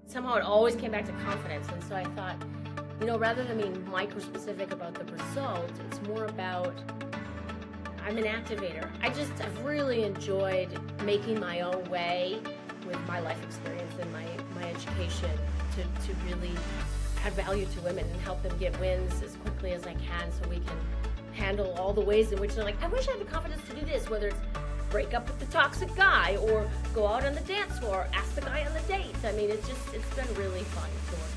somehow it always came back to confidence. And so I thought, rather than being micro-specific about the result, it's more about, I'm an activator. I've really enjoyed making my own way with my life experience and my education to really add value to women and help them get wins as quickly as I can so we can handle all the ways in which they're like, I wish I had the confidence to do this, whether it's break up with the toxic guy or go out on the dance floor, ask the guy on the date. I mean, it's been really fun to work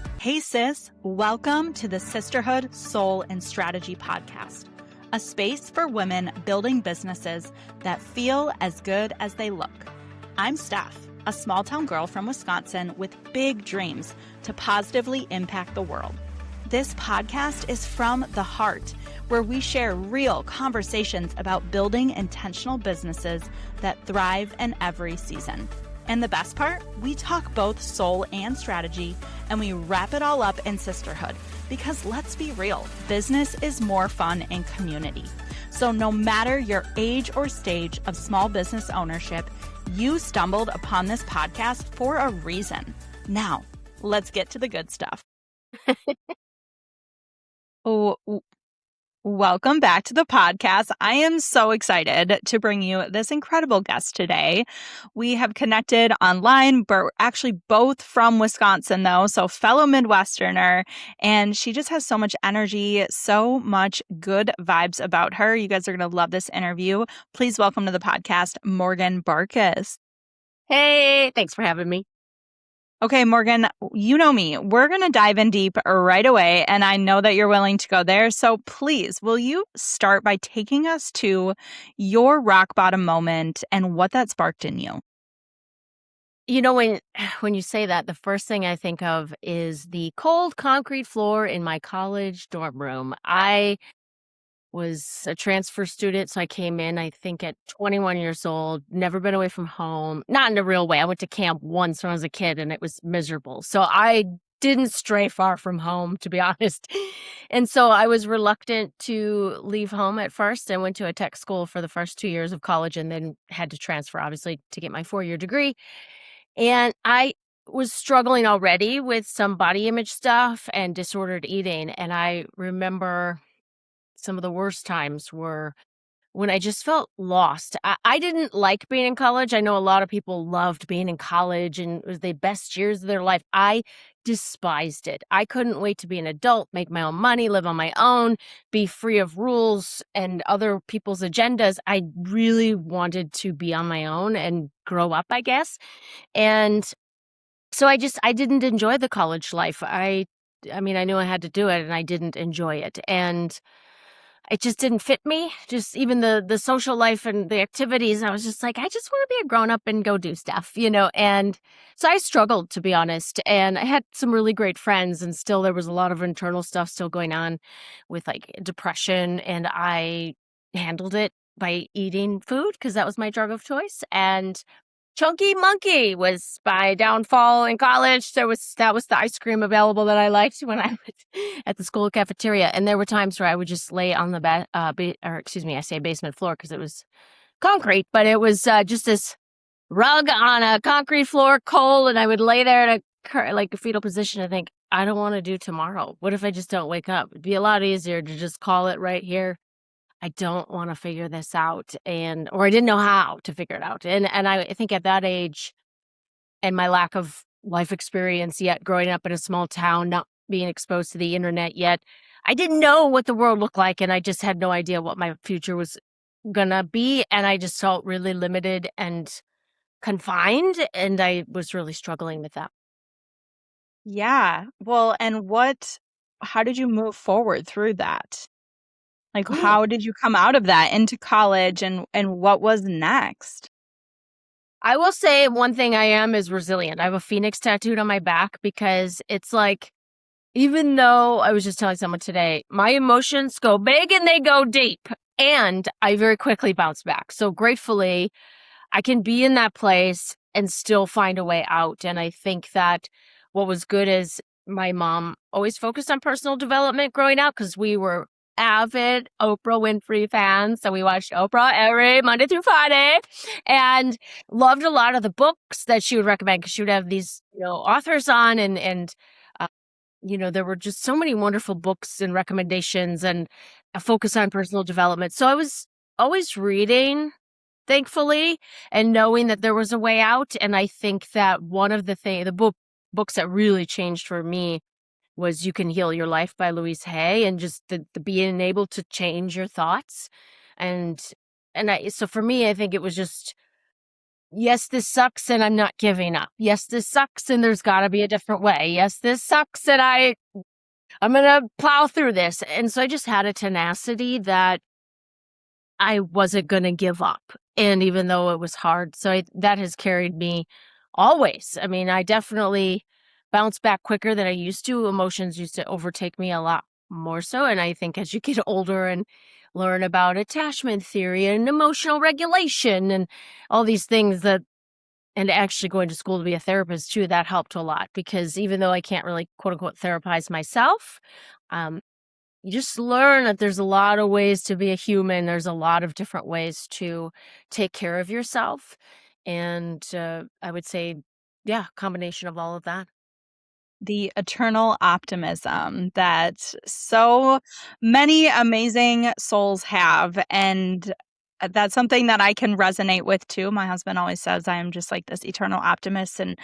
with. Hey sis, welcome to the Sisterhood, Soul, and Strategy podcast, a space for women building businesses that feel as good as they look. I'm Steph, a small town girl from Wisconsin with big dreams to positively impact the world. This podcast is from the heart, where we share real conversations about building intentional businesses that thrive in every season. And the best part, we talk both soul and strategy, and we wrap it all up in sisterhood. Because let's be real, business is more fun in community. So no matter your age or stage of small business ownership, you stumbled upon this podcast for a reason. Now, let's get to the good stuff. Oh, welcome back to the podcast. I am so excited to bring you this incredible guest today. We have connected online, but we're actually both from Wisconsin though, so fellow Midwesterner, and she just has so much energy, so much good vibes about her. You guys are going to love this interview. Please welcome to the podcast, Morgan Barkus. Hey, thanks for having me. Okay, Morgan, you know me. We're going to dive in deep right away, and I know that you're willing to go there. So please, will you start by taking us to your rock bottom moment and what that sparked in you? When you say that, the first thing I think of is the cold concrete floor in my college dorm room. I was a transfer student, so I came in, I think, at 21 years old, never been away from home, not in a real way. I went to camp once when I was a kid, and it was miserable. So I didn't stray far from home, to be honest. And so I was reluctant to leave home at first. I went to a tech school for the first 2 years of college and then had to transfer, obviously, to get my 4-year degree. And I was struggling already with some body image stuff and disordered eating. And I remember some of the worst times were when I just felt lost. I didn't like being in college. I know a lot of people loved being in college and it was the best years of their life. I despised it. I couldn't wait to be an adult, make my own money, live on my own, be free of rules and other people's agendas. I really wanted to be on my own and grow up, I guess. And so I didn't enjoy the college life. I mean, I knew I had to do it and I didn't enjoy it. And it just didn't fit me. Just even the social life and the activities. I was just like, I just want to be a grown up and go do stuff, And so I struggled, to be honest. And I had some really great friends, and still there was a lot of internal stuff still going on with like depression. And I handled it by eating food because that was my drug of choice. And Chunky Monkey was my downfall in college. That was the ice cream available that I liked when I was at the school cafeteria. And there were times where I would just lay on the basement floor because it was concrete, but it was just this rug on a concrete floor, cold, and I would lay there in a fetal position and think, I don't want to do tomorrow. What if I just don't wake up? It'd be a lot easier to just call it right here. I don't want to figure this out, or I didn't know how to figure it out. And I think at that age and my lack of life experience yet, growing up in a small town, not being exposed to the internet yet, I didn't know what the world looked like. And I just had no idea what my future was gonna be. And I just felt really limited and confined. And I was really struggling with that. Yeah. Well, and how did you move forward through that? Like, how did you come out of that into college and what was next? I will say one thing I am is resilient. I have a phoenix tattooed on my back because it's like, even though I was just telling someone today, my emotions go big and they go deep, and I very quickly bounce back. So gratefully, I can be in that place and still find a way out. And I think that what was good is my mom always focused on personal development growing up because we were avid Oprah Winfrey fan. So we watched Oprah every Monday through Friday and loved a lot of the books that she would recommend because she would have these, authors on uh, there were just so many wonderful books and recommendations and a focus on personal development. So I was always reading, thankfully, and knowing that there was a way out. And I think that one of the books that really changed for me was You Can Heal Your Life by Louise Hay, and just the being able to change your thoughts. And so for me, I think it was just, yes, this sucks and I'm not giving up. Yes, this sucks and there's got to be a different way. Yes, this sucks and I'm going to plow through this. And so I just had a tenacity that I wasn't going to give up. And even though it was hard, that has carried me always. I mean, I definitely bounce back quicker than I used to. Emotions used to overtake me a lot more so. And I think as you get older and learn about attachment theory and emotional regulation and all these things and actually going to school to be a therapist too, that helped a lot because even though I can't really quote unquote therapize myself, um, you just learn that there's a lot of ways to be a human. There's a lot of different ways to take care of yourself. And I would say, yeah, combination of all of that. The eternal optimism that so many amazing souls have. And that's something that I can resonate with too. My husband always says I am just like this eternal optimist. And,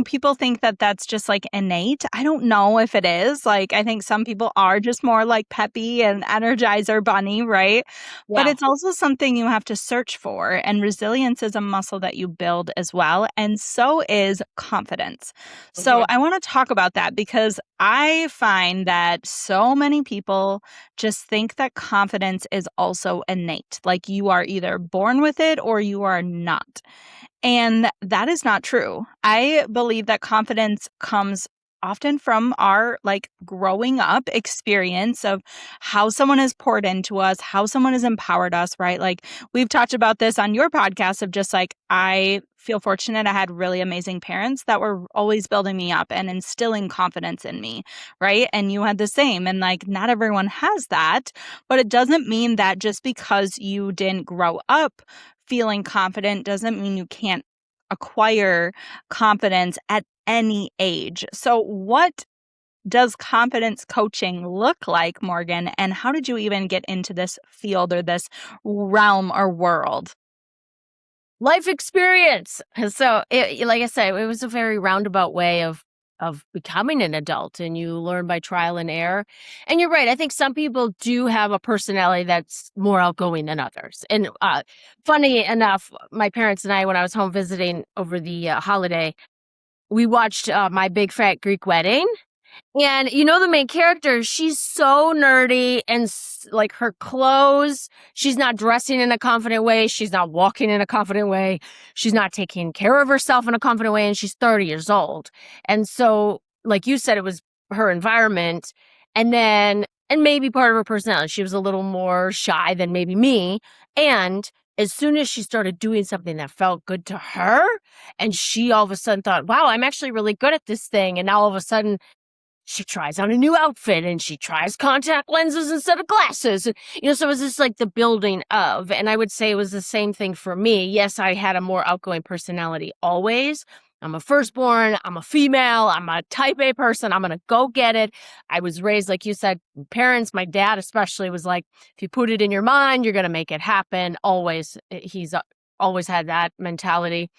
people think that that's just like innate. I don't know if it is. Like, I think some people are just more like peppy and energizer bunny, right? But Yeah. it's also something you have to search for. And resilience is a muscle that you build as well. And so is confidence. So Mhm. I want to talk about that because I find that so many people just think that confidence is also innate. Like you are either born with it or you are not. And that is not true. I believe that confidence comes often from our like growing up experience of how someone has poured into us, how someone has empowered us, right? Like we've talked about this on your podcast of just like I feel fortunate I had really amazing parents that were always building me up and instilling confidence in me, right? And you had the same and like not everyone has that, but it doesn't mean that just because you didn't grow up feeling confident doesn't mean you can't acquire confidence at any age. So, what does confidence coaching look like, Morgan? And how did you even get into this field or this realm or world? Life experience. So, like I said, it was a very roundabout way of becoming an adult, and you learn by trial and error. And you're right. I think some people do have a personality that's more outgoing than others. And funny enough, my parents and I, when I was home visiting over the holiday, we watched My Big Fat Greek Wedding. And the main character, she's so nerdy and like her clothes, she's not dressing in a confident way. She's not walking in a confident way. She's not taking care of herself in a confident way. And she's 30 years old. And so, like you said, it was her environment. And maybe part of her personality, she was a little more shy than maybe me. And as soon as she started doing something that felt good to her, and she all of a sudden thought, wow, I'm actually really good at this thing. And now all of a sudden, she tries on a new outfit and she tries contact lenses instead of glasses. So it was just like the building of, and I would say it was the same thing for me. Yes, I had a more outgoing personality always. I'm a firstborn. I'm a female. I'm a type A person. I'm going to go get it. I was raised, like you said, parents, my dad especially was like, if you put it in your mind, you're going to make it happen. Always. He's always had that mentality.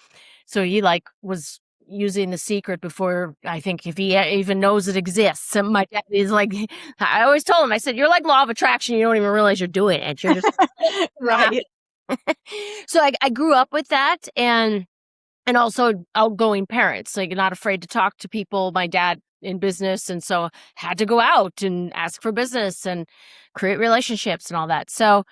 So he was using The Secret before I think if he even knows it exists. And my dad is like, I always told him, I said, you're like law of attraction. You don't even realize you're doing it. You're just Right. so I grew up with that and also outgoing parents, like not afraid to talk to people. My dad in business, and so had to go out and ask for business and create relationships and all that. So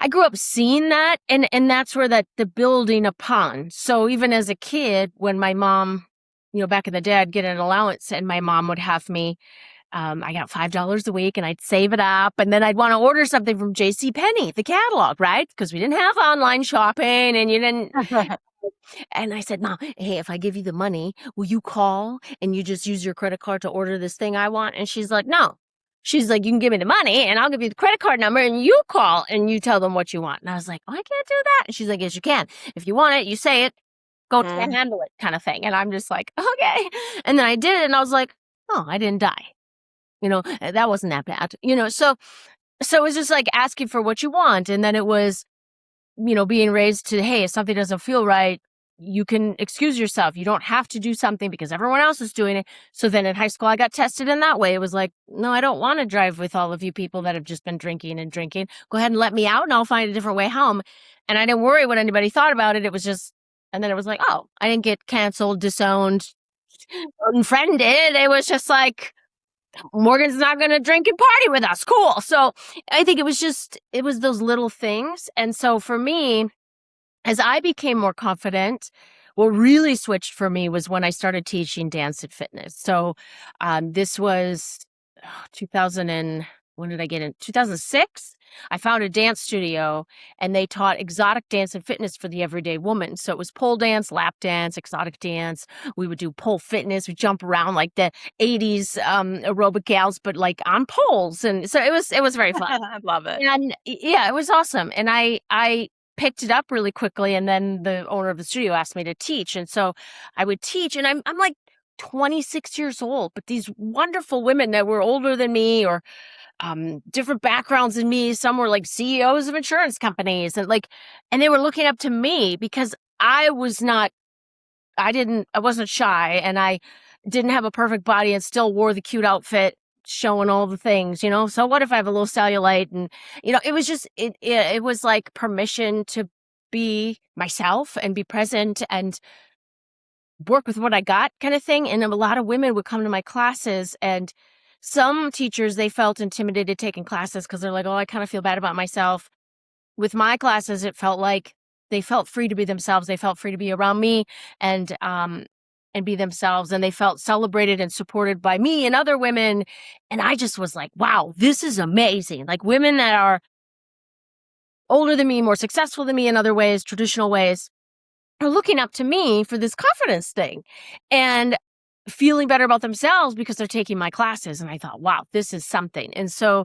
I grew up seeing that, and that's where the building upon. So even as a kid, when my mom, back in the day, I'd get an allowance, and my mom would have me. I got $5 a week, and I'd save it up, and then I'd want to order something from J.C. Penney, the catalog, right? Because we didn't have online shopping, and you didn't. And I said, Mom, hey, if I give you the money, will you call and you just use your credit card to order this thing I want? And she's like, no. she's like, you can give me the money and I'll give you the credit card number and you call and you tell them what you want. And I was like, oh, I can't do that. And she's like, yes, you can. If you want it, you say it, go handle it kind of thing. And I'm just like, okay. And then I did it and I was like, oh, I didn't die. That wasn't that bad. So it was just like asking for what you want. And then it was, being raised to, hey, if something doesn't feel right, you can excuse yourself. You don't have to do something because everyone else is doing it. So then in high school, I got tested in that way. It was like, no, I don't want to drive with all of you people that have just been drinking and drinking. Go ahead and let me out and I'll find a different way home. And I didn't worry what anybody thought about it. It was just, and then it was like, oh, I didn't get canceled, disowned, unfriended. It was just like, Morgan's not going to drink and party with us. Cool. So I think it was those little things. And so for me, as I became more confident, what really switched for me was when I started teaching dance and fitness. So this was 2000 and when did I get in? 2006. I found a dance studio and they taught exotic dance and fitness for the everyday woman. So it was pole dance, lap dance, exotic dance. We would do pole fitness. We jump around like the 80s aerobic gals, but like on poles. And so it was very fun. I love it. And yeah, it was awesome. And I picked it up really quickly. And then the owner of the studio asked me to teach. And so I would teach and I'm like 26 years old, but these wonderful women that were older than me or different backgrounds than me. Some were like CEOs of insurance companies and they were looking up to me because I wasn't shy and I didn't have a perfect body and still wore the cute outfit showing all the things, so what if I have a little cellulite and, it was just, it was like permission to be myself and be present and work with what I got kind of thing. And a lot of women would come to my classes and some teachers, they felt intimidated taking classes because they're like, oh, I kind of feel bad about myself. With my classes, it felt like they felt free to be themselves. They felt free to be around me and be themselves. And they felt celebrated and supported by me and other women. And I just was like, wow, this is amazing. Like women that are older than me, more successful than me in other ways, traditional ways, are looking up to me for this confidence thing and feeling better about themselves because they're taking my classes. And I thought, wow, this is something. And so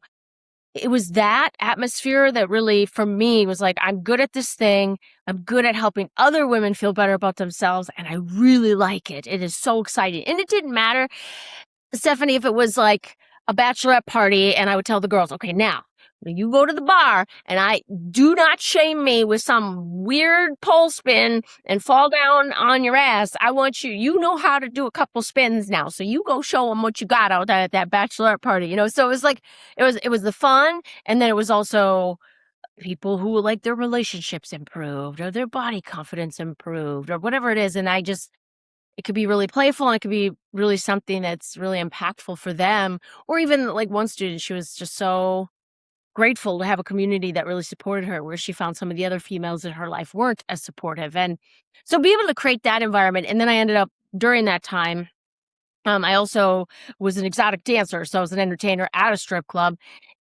it was that atmosphere that really, for me, was like, I'm good at this thing. I'm good at helping other women feel better about themselves. And I really like it. It is so exciting. And it didn't matter, Stephanie, if it was like a bachelorette party and I would tell the girls, okay, now you go to the bar and I do not shame me with some weird pole spin and fall down on your ass. I want you know how to do a couple spins now. So you go show them what you got out there at that bachelorette party, So it was like, it was the fun. And then it was also people who like their relationships improved or their body confidence improved or whatever it is. And it could be really playful and it could be really something that's really impactful for them. Or even like one student, she was just so grateful to have a community that really supported her, where she found some of the other females in her life weren't as supportive. And so be able to create that environment. And then I ended up during that time, I also was an exotic dancer. So I was an entertainer at a strip club.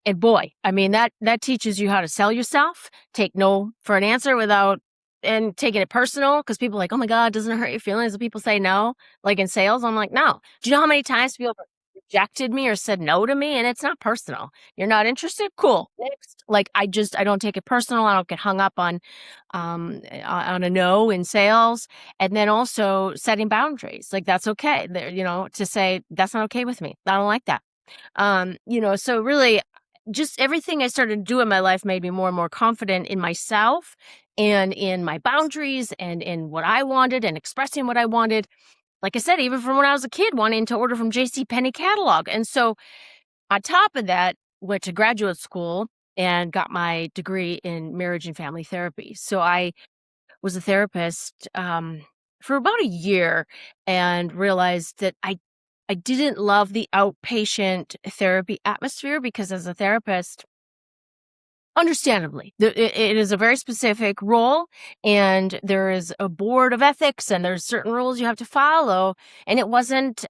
And boy, I mean, that teaches you how to sell yourself, take no for an answer and taking it personal, because people are like, oh my God, doesn't it hurt your feelings when people say no? Like in sales, I'm like, no. Do you know how many times people rejected me or said no to me? And it's not personal. You're not interested? Cool. Next. Like I don't take it personal. I don't get hung up on a no in sales. And then also setting boundaries. Like that's okay. There, to say that's not okay with me. I don't like that. So really just everything I started to do in my life made me more and more confident in myself and in my boundaries and in what I wanted and expressing what I wanted. Like I said, even from when I was a kid, wanting to order from JCPenney catalog. And so on top of that, went to graduate school and got my degree in marriage and family therapy. So I was a therapist for about a year and realized that I didn't love the outpatient therapy atmosphere because as a therapist, understandably, it is a very specific role and there is a board of ethics and there's certain rules you have to follow. And it wasn't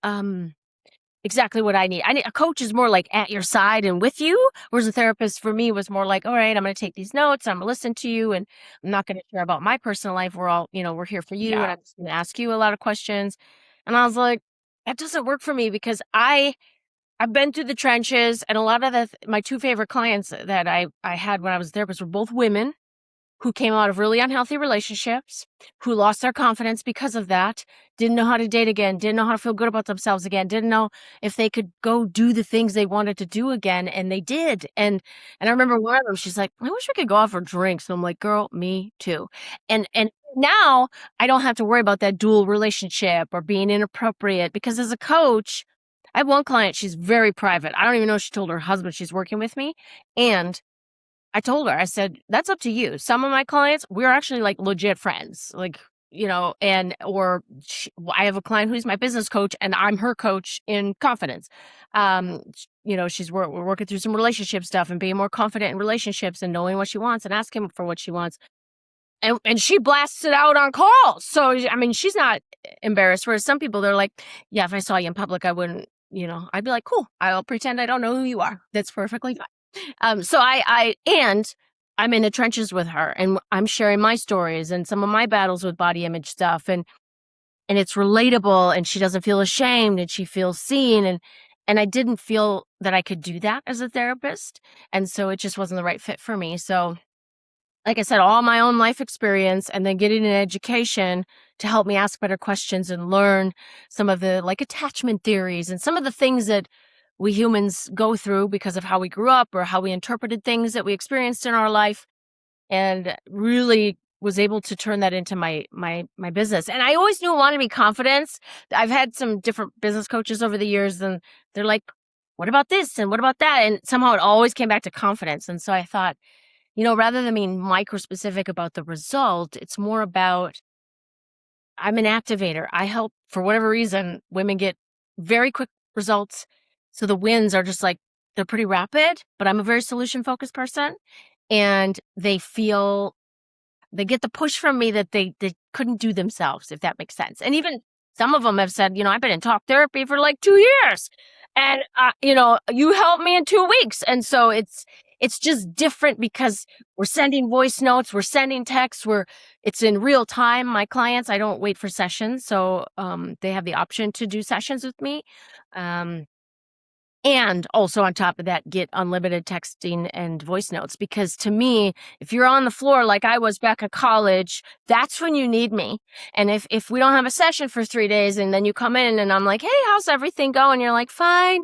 exactly what I need. A coach is more like at your side and with you, whereas a therapist for me was more like, all right, I'm going to take these notes. I'm going to listen to you and I'm not going to share about my personal life. We're all, we're here for you. And I'm just going to ask you a lot of questions. And I was like, that doesn't work for me because I I've been through the trenches, and a lot of my two favorite clients that I had when I was there were both women who came out of really unhealthy relationships, who lost their confidence because of that, didn't know how to date again, didn't know how to feel good about themselves again, didn't know if they could go do the things they wanted to do again, and they did. And I remember one of them, she's like, "I wish we could go out for drinks." And I'm like, "Girl, me too." And now I don't have to worry about that dual relationship or being inappropriate, because as a coach, I have one client, she's very private. I don't even know if she told her husband she's working with me. And I told her, I said, "That's up to you." Some of my clients, we're actually like legit friends, like, I have a client who's my business coach and I'm her coach in confidence. We're working through some relationship stuff and being more confident in relationships and knowing what she wants and asking for what she wants. And she blasts it out on calls. So, I mean, she's not embarrassed. Whereas some people, they're like, "Yeah, if I saw you in public, I wouldn't, I'd be like, cool, I'll pretend I don't know who you are. That's perfectly fine." And I'm in the trenches with her, and I'm sharing my stories and some of my battles with body image stuff. And it's relatable, and she doesn't feel ashamed, and she feels seen. And I didn't feel that I could do that as a therapist. And so it just wasn't the right fit for me. So, like I said, all my own life experience and then getting an education to help me ask better questions and learn some of the like attachment theories and some of the things that we humans go through because of how we grew up or how we interpreted things that we experienced in our life, and really was able to turn that into my business. And I always knew I wanted to be confidence. I've had some different business coaches over the years, and they're like, "What about this? And what about that?" And somehow it always came back to confidence. And so I thought, rather than being micro specific about the result, it's more about I'm an activator. I help, for whatever reason, women get very quick results. So the wins are just like, they're pretty rapid, but I'm a very solution focused person. And they get the push from me that they couldn't do themselves, if that makes sense. And even some of them have said, I've been in talk therapy for like 2 years, and you helped me in 2 weeks. And so it's just different because we're sending voice notes, we're sending texts, it's in real time. My clients, I don't wait for sessions, so they have the option to do sessions with me. And also on top of that, get unlimited texting and voice notes. Because to me, if you're on the floor like I was back at college, that's when you need me. And if we don't have a session for 3 days and then you come in and I'm like, "Hey, how's everything going?" You're like, "Fine."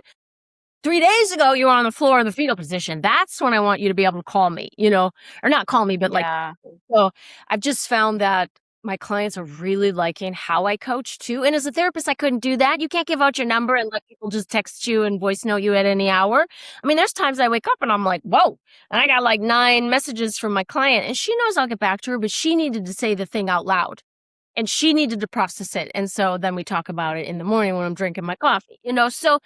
3 days ago, you were on the floor in the fetal position. That's when I want you to be able to call me, or not call me, but like, Yeah. so I've just found that my clients are really liking how I coach too. And as a therapist, I couldn't do that. You can't give out your number and let people just text you and voice note you at any hour. I mean, there's times I wake up and I'm like, whoa, and I got like 9 messages from my client, and she knows I'll get back to her, but she needed to say the thing out loud and she needed to process it. And so then we talk about it in the morning when I'm drinking my coffee, so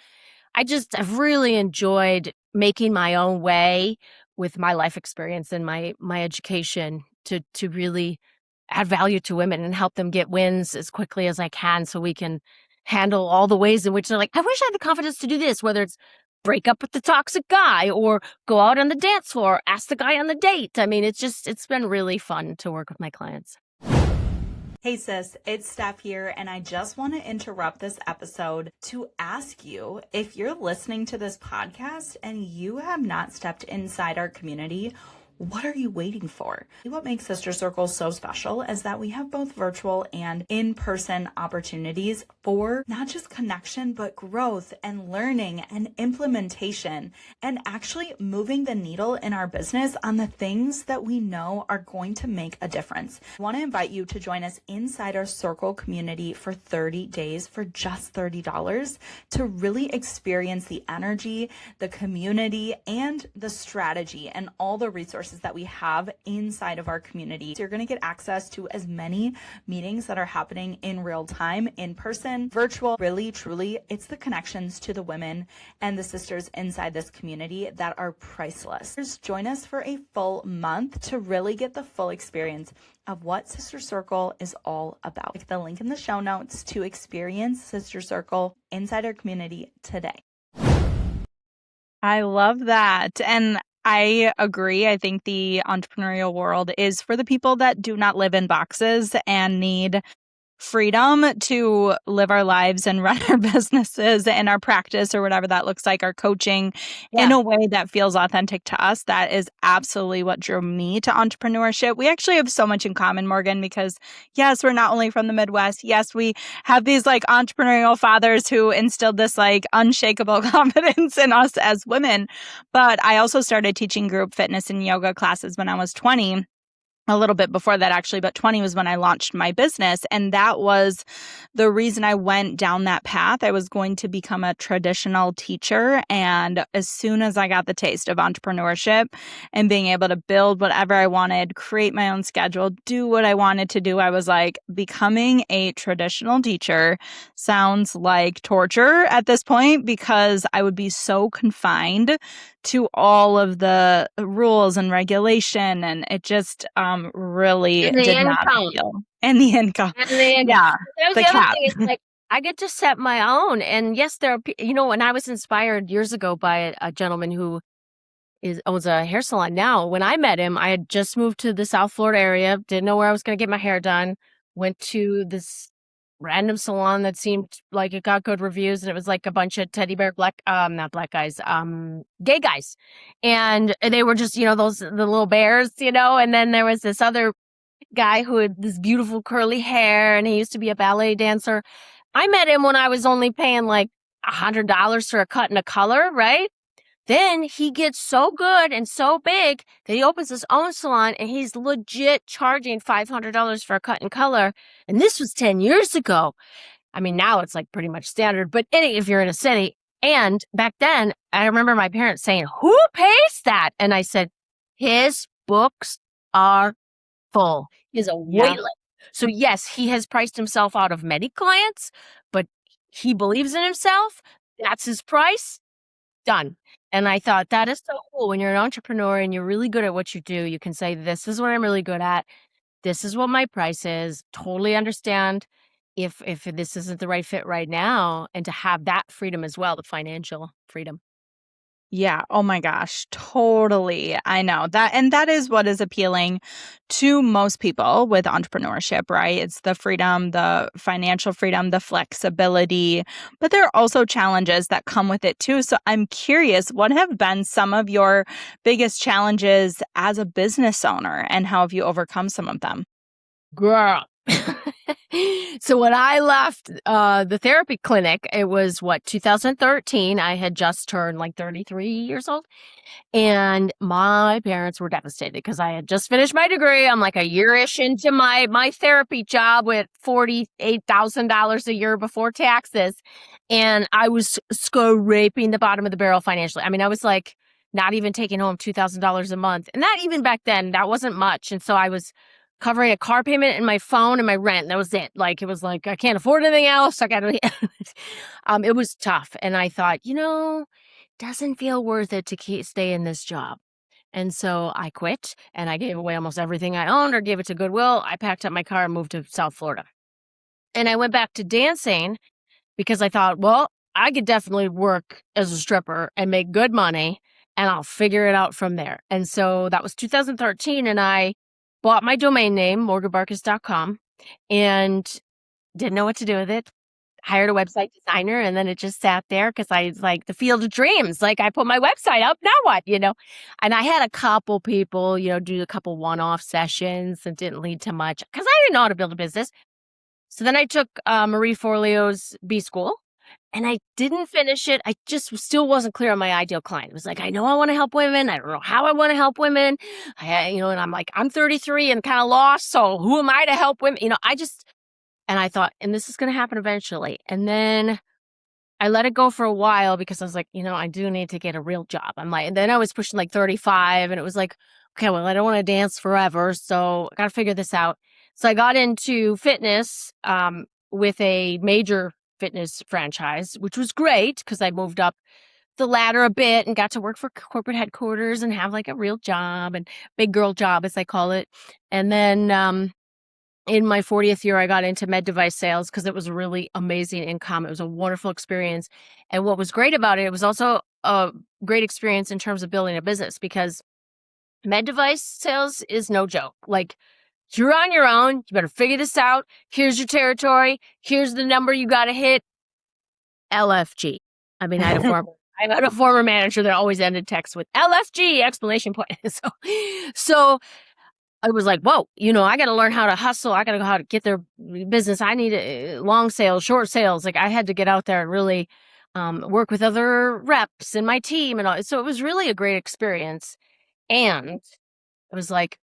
I've really enjoyed making my own way with my life experience and my education to really add value to women and help them get wins as quickly as I can, so we can handle all the ways in which they're like, "I wish I had the confidence to do this," whether it's break up with the toxic guy or go out on the dance floor, ask the guy on the date. I mean, it's been really fun to work with my clients. Hey sis, it's Steph here, and I just want to interrupt this episode to ask you, if you're listening to this podcast and you have not stepped inside our community, what are you waiting for? What makes Sister Circle so special is that we have both virtual and in-person opportunities for not just connection, but growth and learning and implementation, and actually moving the needle in our business on the things that we know are going to make a difference. I want to invite you to join us inside our Circle community for 30 days for just $30 to really experience the energy, the community, and the strategy and all the resources that we have inside of our community. So you're going to get access to as many meetings that are happening in real time, in person, virtual. Really, truly, it's the connections to the women and the sisters inside this community that are priceless. Just join us for a full month to really get the full experience of what Sister Circle is all about. Click the link in the show notes to experience Sister Circle inside our community today. I love that. And I agree. I think the entrepreneurial world is for the people that do not live in boxes and need freedom to live our lives and run our businesses and our practice or whatever that looks like, our coaching in Yeah. a way that feels authentic to us. That is absolutely what drew me to entrepreneurship. We actually have so much in common, Morgan, because yes, we're not only from the Midwest. Yes, we have these like entrepreneurial fathers who instilled this like unshakable confidence in us as women. But I also started teaching group fitness and yoga classes when I was 20, a little bit before that actually, but 20 was when I launched my business. And that was the reason I went down that path. I was going to become a traditional teacher. And as soon as I got the taste of entrepreneurship and being able to build whatever I wanted, create my own schedule, do what I wanted to do, I was like, becoming a traditional teacher sounds like torture at this point because I would be so confined to all of the rules and regulation, and it just really And the did not income. appeal. And the income. And the income. Yeah, That was the the other cat. thing is like, I get to set my own. And yes, there are, when I was inspired years ago by a gentleman who owns a hair salon now. When I met him, I had just moved to the South Florida area, didn't know where I was going to get my hair done, went to this random salon that seemed like it got good reviews, and it was like a bunch of teddy bear not black guys, gay guys. And they were just, the little bears, and then there was this other guy who had this beautiful curly hair, and he used to be a ballet dancer. I met him when I was only paying like $100 for a cut and a color, right? Then he gets so good and so big that he opens his own salon, and he's legit charging $500 for a cut and color. And this was 10 years ago. I mean, now it's like pretty much standard, but if you're in a city. And back then, I remember my parents saying, "Who pays that?" And I said, "His books are full." He has a Yeah. wait list. So yes, he has priced himself out of many clients, but he believes in himself. That's his price. Done. And I thought that is so cool. When you're an entrepreneur and you're really good at what you do, you can say, "This is what I'm really good at. This is what my price is." Totally understand if this isn't the right fit right now, and to have that freedom as well, the financial freedom. Yeah. Oh my gosh. Totally. I know that. And that is what is appealing to most people with entrepreneurship, right? It's the freedom, the financial freedom, the flexibility, but there are also challenges that come with it too. So I'm curious, what have been some of your biggest challenges as a business owner and how have you overcome some of them? Girl. So when I left the therapy clinic, it was 2013. I had just turned like 33 years old. And my parents were devastated because I had just finished my degree. I'm like a year-ish into my therapy job with $48,000 a year before taxes. And I was scraping the bottom of the barrel financially. I mean, I was like not even taking home $2,000 a month. And that even back then, that wasn't much. And so I was covering a car payment and my phone and my rent. That was it. Like, it was like, I can't afford anything else. I got to, it was tough. And I thought, doesn't feel worth it to stay in this job. And so I quit and I gave away almost everything I owned or gave it to Goodwill. I packed up my car and moved to South Florida. And I went back to dancing because I thought, well, I could definitely work as a stripper and make good money and I'll figure it out from there. And so that was 2013. And I bought my domain name, morganbarkus.com, and didn't know what to do with it. Hired a website designer, and then it just sat there because I was like the field of dreams. Like, I put my website up, now what, And I had a couple people, do a couple one-off sessions that didn't lead to much because I didn't know how to build a business. So then I took Marie Forleo's B School, and I didn't finish it. I just still wasn't clear on my ideal client. It was like, I know I want to help women. I don't know how I want to help women. And I'm like, I'm 33 and kind of lost. So who am I to help women? And I thought, and this is going to happen eventually. And then I let it go for a while because I was like, I do need to get a real job. I'm like, and then I was pushing like 35 and it was like, okay, well, I don't want to dance forever. So I got to figure this out. So I got into fitness with a major fitness franchise, which was great because I moved up the ladder a bit and got to work for corporate headquarters and have like a real job and big girl job, as I call it. And then in my 40th year, I got into med device sales because it was a really amazing income. It was a wonderful experience. And what was great about it, it was also a great experience in terms of building a business because med device sales is no joke. Like, You're on your own. You better figure this out. Here's your territory. Here's the number you got to hit. LFG. I mean, I had a former manager that always ended texts with LFG exclamation point. So I was like, whoa, I got to learn how to hustle. I got to know how to get their business. I need long sales, short sales. Like I had to get out there and really work with other reps in my team and all. So it was really a great experience. And it was like,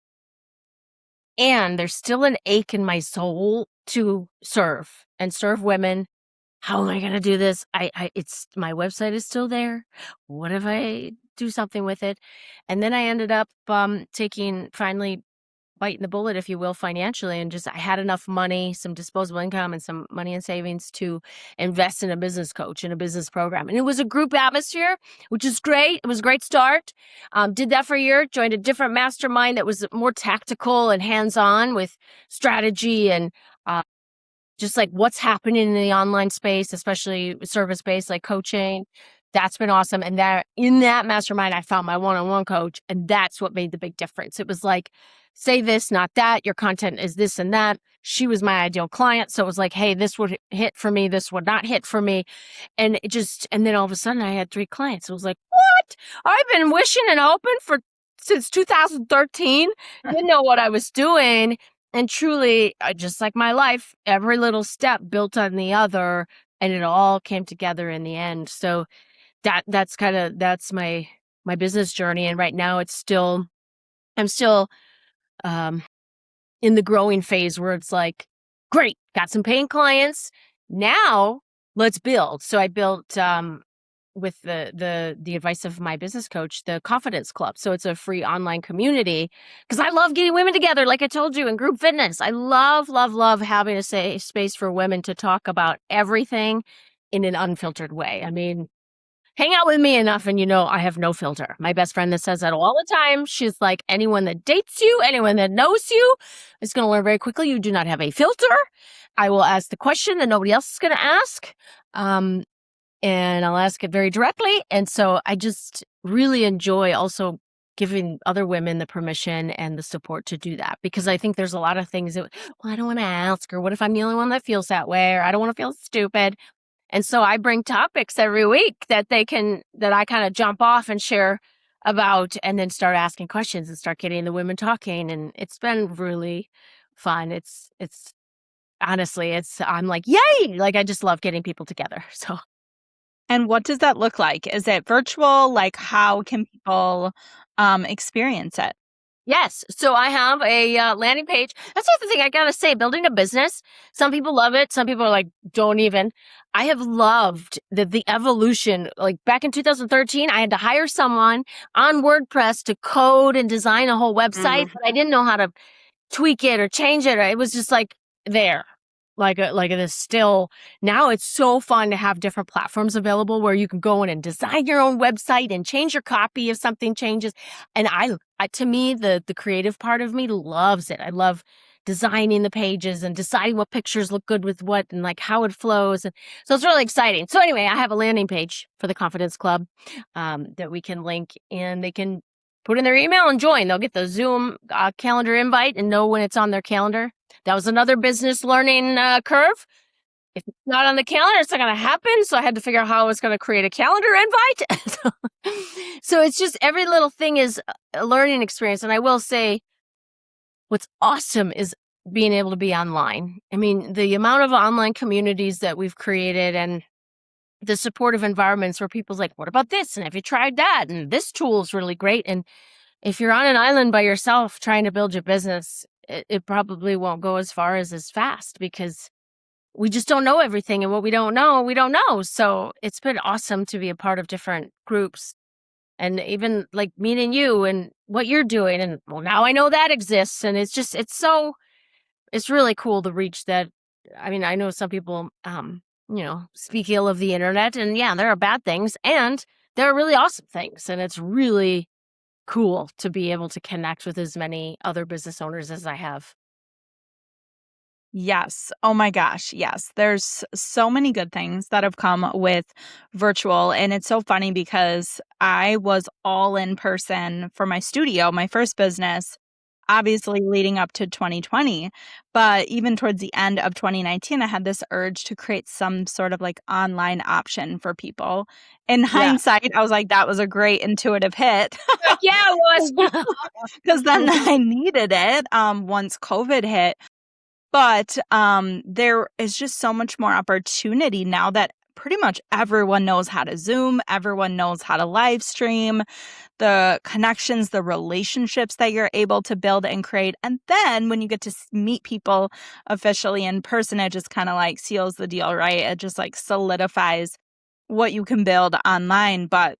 and there's still an ache in my soul to serve women. How am I going to do this? It's my website is still there. What if I do something with it? And then I ended up finally biting the bullet, if you will, financially, and I had enough money, some disposable income and some money in savings to invest in a business coach and a business program. And it was a group atmosphere, which is great. It was a great start. Did that for a year, joined a different mastermind that was more tactical and hands-on with strategy and just like what's happening in the online space, especially service-based like coaching. That's been awesome. And in that mastermind, I found my one-on-one coach, and that's what made the big difference. It was like, say this, not that. Your content is this and that. She was my ideal client. So it was like, hey, this would hit for me. This would not hit for me. And then all of a sudden I had 3 clients. It was like, what? I've been wishing and hoping since 2013. Didn't know what I was doing. And truly, just like my life, every little step built on the other, and it all came together in the end. So that's my business journey. And right now I'm still in the growing phase where it's like, great, got some paying clients. Now let's build. So I built with the advice of my business coach, the Confidence Club. So it's a free online community because I love getting women together, like I told you, in group fitness. I love, love, love having a safe space for women to talk about everything in an unfiltered way. I mean, hang out with me enough and I have no filter. My best friend that says that all the time. She's like, anyone that dates you, anyone that knows you is going to learn very quickly. You do not have a filter. I will ask the question that nobody else is going to ask. And I'll ask it very directly. And so I just really enjoy also giving other women the permission and the support to do that, because I think there's a lot of things that, well, I don't want to ask, or what if I'm the only one that feels that way, or I don't want to feel stupid. And so I bring topics every week that I kind of jump off and share about, and then start asking questions and start getting the women talking. And it's been really fun. It's honestly, I'm like, yay! Like I just love getting people together. So. And what does that look like? Is it virtual? Like how can people experience it? Yes. So I have a landing page. That's the other thing I got to say, building a business. Some people love it. Some people are like, don't even. I have loved the evolution. Like back in 2013, I had to hire someone on WordPress to code and design a whole website, but I didn't know how to tweak it or change it. It was just like there. Like this still. Now it's so fun to have different platforms available where you can go in and design your own website and change your copy if something changes. And to me, the creative part of me loves it. I love designing the pages and deciding what pictures look good with what and like how it flows. And so it's really exciting. So anyway, I have a landing page for the Confidence Club that we can link, and they can put in their email and join. They'll get the Zoom calendar invite and know when it's on their calendar. That was another business learning curve. If it's not on the calendar, it's not going to happen. So I had to figure out how I was going to create a calendar invite. So it's just every little thing is a learning experience. And I will say what's awesome is being able to be online. I mean, the amount of online communities that we've created and the supportive environments where people's like, what about this? And have you tried that? And this tool is really great. And if you're on an island by yourself trying to build your business, it probably won't go as far as fast, because we just don't know everything. And what we don't know, we don't know. So it's been awesome to be a part of different groups, and even like meeting you and what you're doing. And well, now I know that exists. And it's really cool to reach that. I mean, I know some people, speak ill of the internet, and yeah, there are bad things and there are really awesome things. And it's really cool to be able to connect with as many other business owners as I have. Yes. Oh my gosh. Yes. There's so many good things that have come with virtual. And it's so funny because I was all in person for my studio, my first business. obviously leading up to 2020. But even towards the end of 2019, I had this urge to create some sort of like online option for people. In Yeah. hindsight, I was like, that was a great intuitive hit. Like, yeah, it was. Because then I needed it once COVID hit. But there is just so much more opportunity now that pretty much everyone knows how to Zoom, everyone knows how to live stream, the connections, the relationships that you're able to build and create. And then when you get to meet people officially in person, it just kind of like seals the deal, right? It just like solidifies what you can build online. But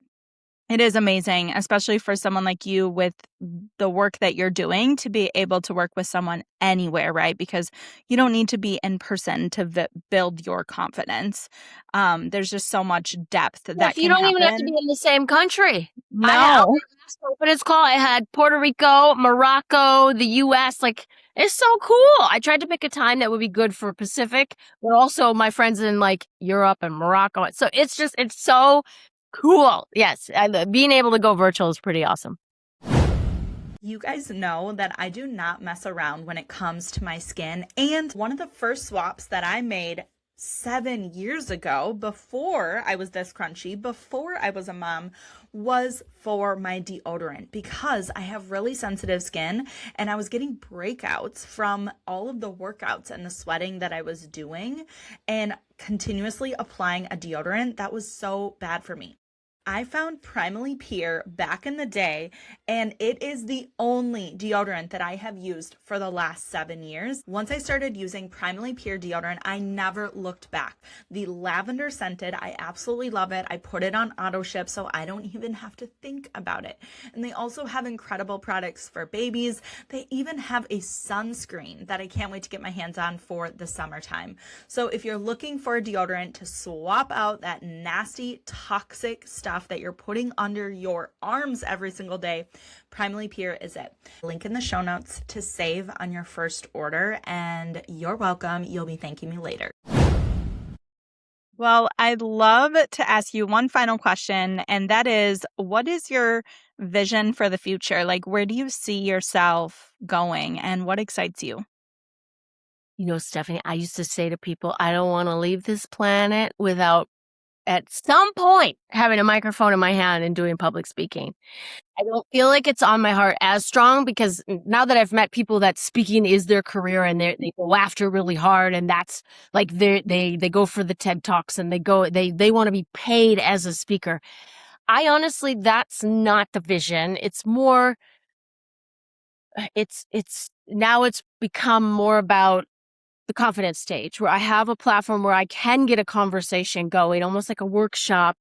it is amazing, especially for someone like you with the work that you're doing to be able to work with someone anywhere, right? Because you don't need to be in person to build your confidence. There's just so much depth Yeah, that you can don't even have to be happen. in the same country. On No. my last conference call, I had Puerto Rico, Morocco, the US. Like, it's so cool. I tried to pick a time that would be good for Pacific, but also my friends in like Europe and Morocco. So it's so cool. Yes, being able to go virtual is pretty awesome. You guys know that I do not mess around when it comes to my skin. And one of the first swaps that I made 7 years ago, before I was this crunchy, before I was a mom, was for my deodorant because I have really sensitive skin and I was getting breakouts from all of the workouts and the sweating that I was doing and continuously applying a deodorant. That was so bad for me. I found Primally Pure back in the day, and it is the only deodorant that I have used for the last 7 years. Once I started using Primally Pure deodorant, I never looked back. The lavender scented, I absolutely love it. I put it on auto ship, so I don't even have to think about it. And they also have incredible products for babies. They even have a sunscreen that I can't wait to get my hands on for the summertime. So if you're looking for a deodorant to swap out that nasty, toxic stuff that you're putting under your arms every single day, Primally Pure is it. Link in the show notes to save on your first order, and you're welcome. You'll be thanking me later. Well, I'd love to ask you one final question, and that is, what is your vision for the future? Like, where do you see yourself going, and what excites you? You know, Stephanie, I used to say to people, I don't want to leave this planet without at some point having a microphone in my hand and doing public speaking. I don't feel like it's on my heart as strong because now that I've met people that speaking is their career and they go after really hard and that's like they go for the TED Talks and they want to be paid as a speaker. I honestly, that's not the vision. It's more, it's now it's become more about the confidence stage where I have a platform where I can get a conversation going, almost like a workshop.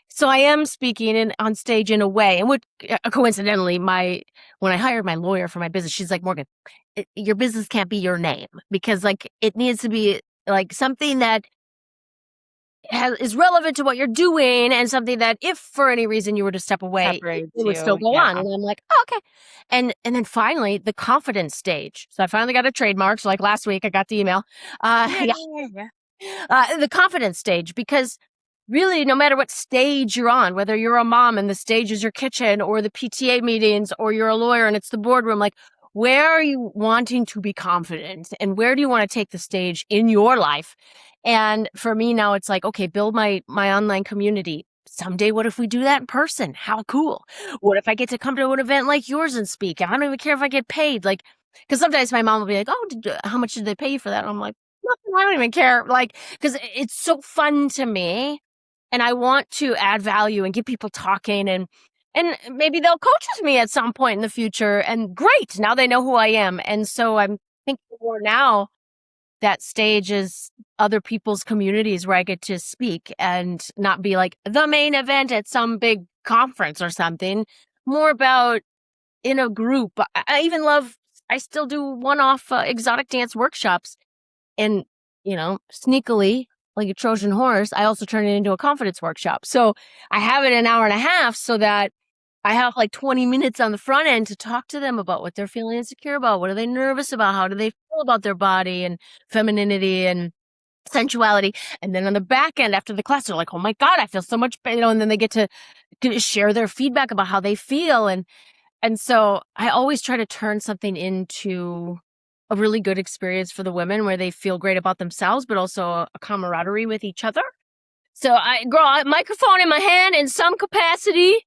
So I am speaking on stage in a way, and coincidentally, when I hired my lawyer for my business, she's like, Morgan, your business can't be your name because like it needs to be like something that is relevant to what you're doing and something that if for any reason you were to step away, it Separates would still you. go Yeah. on. And I'm like, oh, okay. And then finally the confidence stage. So I finally got a trademark. So like last week I got the email. Yeah. The confidence stage, because really, no matter what stage you're on, whether you're a mom and the stage is your kitchen or the PTA meetings, or you're a lawyer and it's the boardroom, like where are you wanting to be confident and where do you want to take the stage in your life? And for me now, it's like, okay, build my online community. Someday, what if we do that in person? How cool. What if I get to come to an event like yours and speak? I don't even care if I get paid. Like, because sometimes my mom will be like, oh, how much did they pay you for that? And I'm like, nothing, I don't even care. Like, because it's so fun to me and I want to add value and get people talking and maybe they'll coach with me at some point in the future. And great, now they know who I am. And so I'm thinking more now that stage is other people's communities where I get to speak and not be like the main event at some big conference or something. More about in a group. I even love. I still do one-off exotic dance workshops, and sneakily, like a Trojan horse, I also turn it into a confidence workshop. So I have it an hour and a half so that I have like 20 minutes on the front end to talk to them about what they're feeling insecure about. What are they nervous about? How do they feel about their body and femininity and sensuality? And then on the back end, after the class, they're like, oh my God, I feel so much better. And then they get to share their feedback about how they feel. And And so I always try to turn something into a really good experience for the women where they feel great about themselves, but also a camaraderie with each other. So a microphone in my hand in some capacity,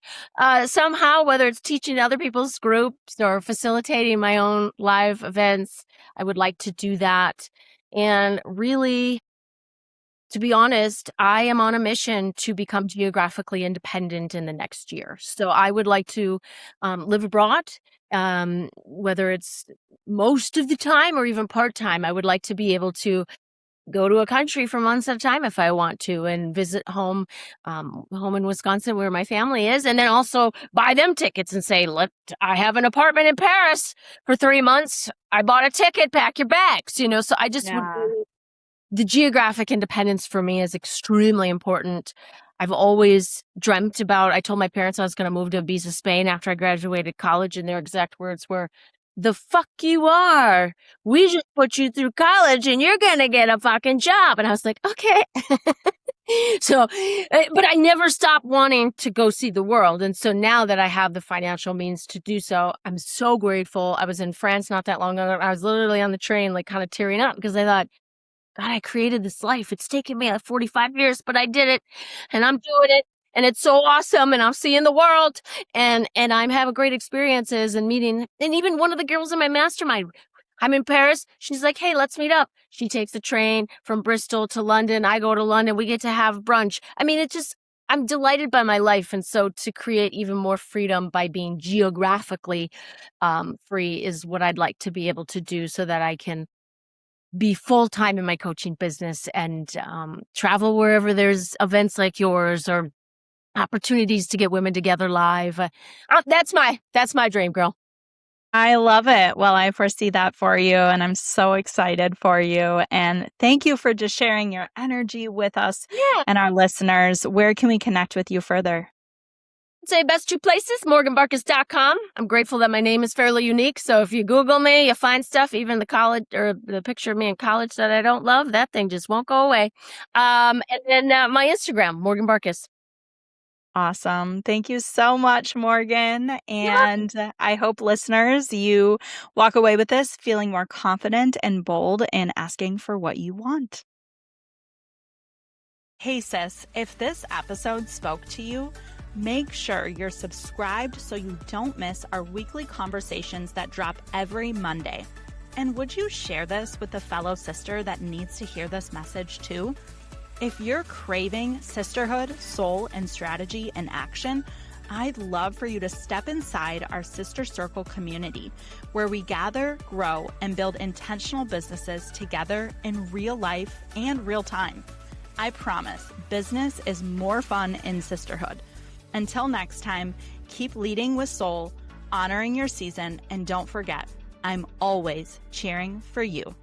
somehow, whether it's teaching other people's groups or facilitating my own live events, I would like to do that. And really, to be honest, I am on a mission to become geographically independent in the next year. So I would like to live abroad, whether it's most of the time or even part-time. I would like to be able to go to a country for months at a time if I want to and visit home in Wisconsin where my family is, and then also buy them tickets and say, look, I have an apartment in Paris for 3 months. I bought a ticket, pack your bags, so I just would Yeah. the geographic independence for me is extremely important. I've always dreamt about, I told my parents I was going to move to Ibiza, Spain after I graduated college, and their exact words were, the fuck you are. We just put you through college and you're going to get a fucking job. And I was like, okay. So, but I never stopped wanting to go see the world. And so now that I have the financial means to do so, I'm so grateful. I was in France not that long ago. I was literally on the train, like kind of tearing up because I thought, God, I created this life. It's taken me like 45 years, but I did it and I'm doing it. And it's so awesome. And I'm seeing the world and I'm having great experiences and meeting. And even one of the girls in my mastermind, I'm in Paris. She's like, hey, let's meet up. She takes the train from Bristol to London. I go to London. We get to have brunch. I mean, I'm delighted by my life. And so to create even more freedom by being geographically free is what I'd like to be able to do so that I can be full-time in my coaching business and travel wherever there's events like yours or opportunities to get women together live. That's my dream, girl. I love it. Well, I foresee that for you, and I'm so excited for you. And thank you for just sharing your energy with us Yeah. and our listeners. Where can we connect with you further? I'd say best two places, morganbarkus.com. I'm grateful that my name is fairly unique. So if you Google me, you find stuff, even the college or the picture of me in college that I don't love, that thing just won't go away. And then my Instagram, Morgan Barkus. Awesome. Thank you so much, Morgan. Yeah. And I hope listeners, you walk away with this feeling more confident and bold in asking for what you want. Hey, sis, if this episode spoke to you, make sure you're subscribed so you don't miss our weekly conversations that drop every Monday. And would you share this with a fellow sister that needs to hear this message too? If you're craving sisterhood, soul, and strategy in action, I'd love for you to step inside our Sister Circle community, where we gather, grow, and build intentional businesses together in real life and real time. I promise, business is more fun in sisterhood. Until next time, keep leading with soul, honoring your season, and don't forget, I'm always cheering for you.